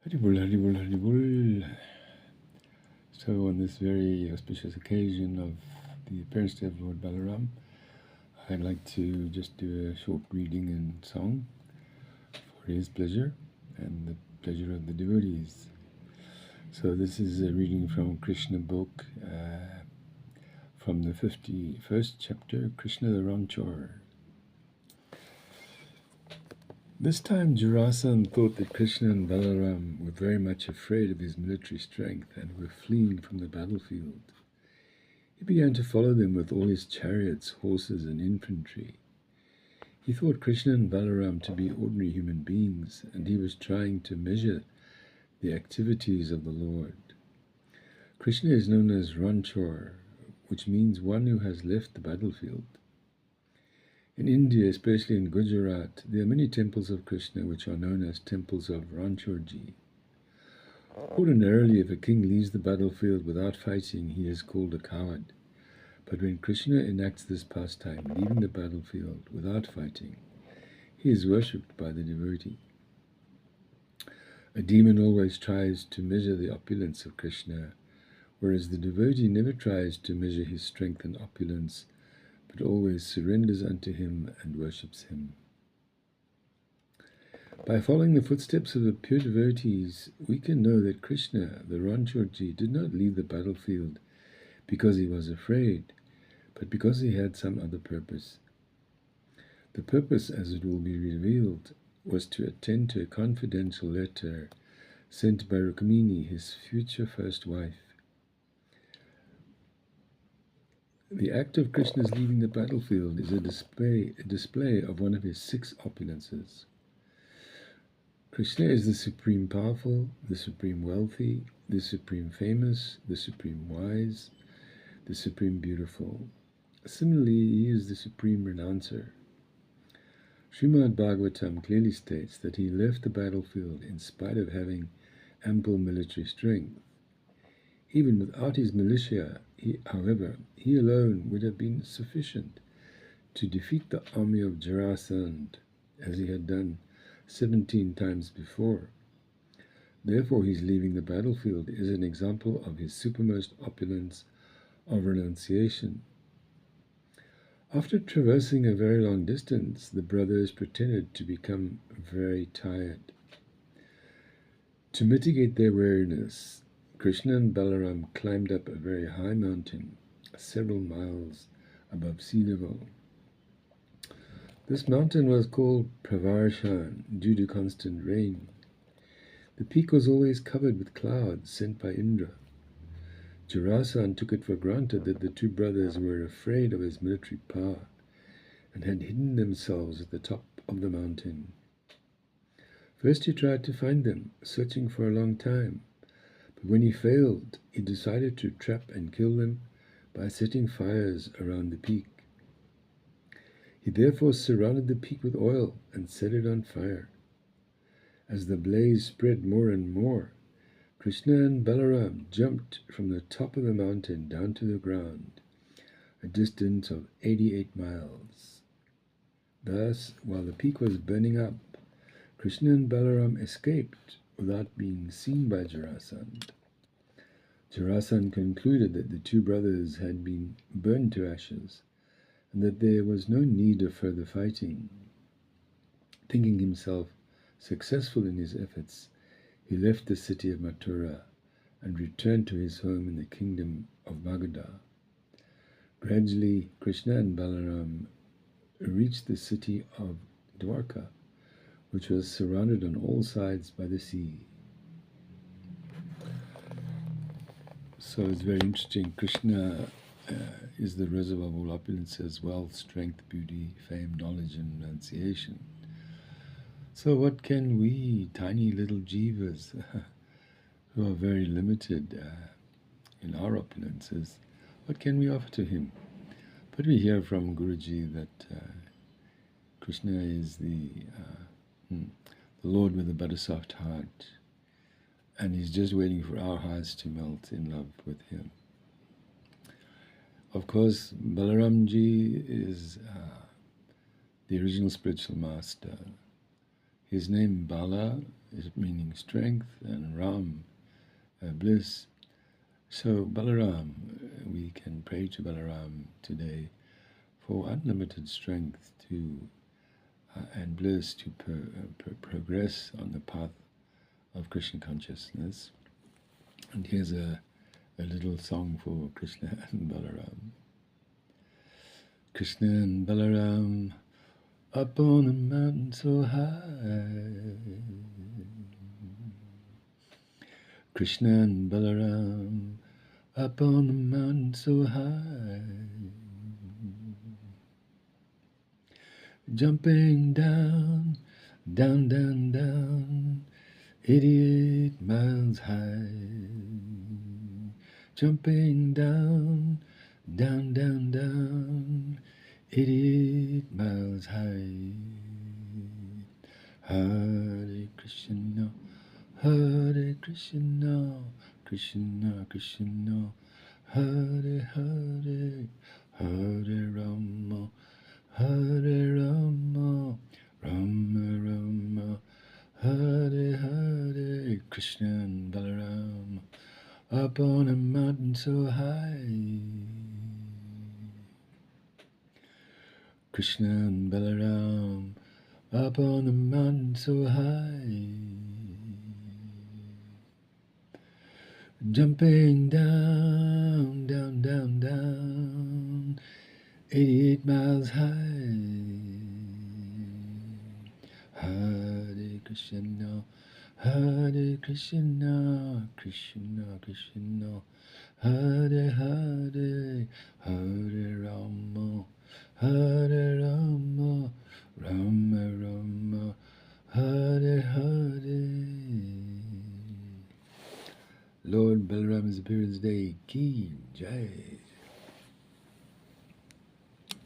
Haribol, Haribol, Haribol. So on this very auspicious occasion of the appearance day of Lord Balarama, I'd like to just do a short reading and song for his pleasure and the pleasure of the devotees. So this is a reading from Krishna book, from the 51st chapter, Krishna the Ranchor. This time Jarasan thought that Krishna and Balaram were very much afraid of his military strength and were fleeing from the battlefield. He began to follow them with all his chariots, horses, and infantry. He thought Krishna and Balaram to be ordinary human beings, and he was trying to measure the activities of the Lord. Krishna is known as Ranchor, which means one who has left the battlefield. In India, especially in Gujarat, there are many temples of Krishna which are known as temples of Ranchorji. Ordinarily, if a king leaves the battlefield without fighting, he is called a coward. But when Krishna enacts this pastime, leaving the battlefield without fighting, he is worshipped by the devotee. A demon always tries to measure the opulence of Krishna, whereas the devotee never tries to measure his strength and opulence, but always surrenders unto him and worships him. By following the footsteps of the pure devotees, we can know that Krishna, the Ranchorji, did not leave the battlefield because he was afraid, but because he had some other purpose. The purpose, as it will be revealed, was to attend to a confidential letter sent by Rukmini, his future first wife. The act of Krishna's leaving the battlefield is a display of one of his 6 opulences. Krishna is the supreme powerful, the supreme wealthy, the supreme famous, the supreme wise, the supreme beautiful. Similarly, he is the supreme renouncer. Srimad Bhagavatam clearly states that he left the battlefield in spite of having ample military strength. Even without his militia, however, he alone would have been sufficient to defeat the army of Jarasandha, as he had done 17 times before. Therefore, his leaving the battlefield is an example of his supermost opulence of renunciation. After traversing a very long distance, the brothers pretended to become very tired. To mitigate their weariness, Krishna and Balaram climbed up a very high mountain, several miles above sea level. This mountain was called Pravarshan due to constant rain. The peak was always covered with clouds sent by Indra. Jarasan took it for granted that the 2 brothers were afraid of his military power and had hidden themselves at the top of the mountain. First he tried to find them, searching for a long time. But when he failed, he decided to trap and kill them by setting fires around the peak. He therefore surrounded the peak with oil and set it on fire. As the blaze spread more and more, Krishna and Balaram jumped from the top of the mountain down to the ground, a distance of 88 miles. Thus, while the peak was burning up, Krishna and Balaram escaped without being seen by Jarasandha. Jarasandha concluded that the 2 brothers had been burned to ashes and that there was no need of further fighting. Thinking himself successful in his efforts, he left the city of Mathura and returned to his home in the kingdom of Magadha. Gradually, Krishna and Balaram reached the city of Dwarka, which was surrounded on all sides by the sea. So it's very interesting. Krishna is the reservoir of all opulences, wealth, strength, beauty, fame, knowledge, and renunciation. So what can we, tiny little jivas, who are very limited in our opulences, what can we offer to him? But we hear from Guruji that Krishna is the Lord with a buttersoft heart, and he's just waiting for our hearts to melt in love with him. Of course, Balaramji is the original spiritual master. His name Bala is meaning strength, and Ram, bliss. So Balaram, we can pray to Balaram today for unlimited strength to and bliss to progress on the path of Krishna consciousness. And here's a little song for Krishna and Balaram. Krishna and Balaram up on a mountain so high. Krishna and Balaram up on a mountain so high. Jumping down, down, down, down, 88 miles high. Jumping down, down, down, down, 88 miles high. Hare Krishna, Hare Krishna, Krishna Krishna, Hare Hare, Hare Rama, Hare Rama, Rama Rama, Hare Hare. Krishna and Balaram up on a mountain so high. Krishna and Balaram up on a mountain so high. Jumping down, down, down, down, 88 miles high. Hare Krishna, Hare Krishna, Krishna Krishna, Hare Hare, Hare Rama, Hare Rama, Rama Rama, Hare Hare. Lord Balarama's appearance day, Ki Jai.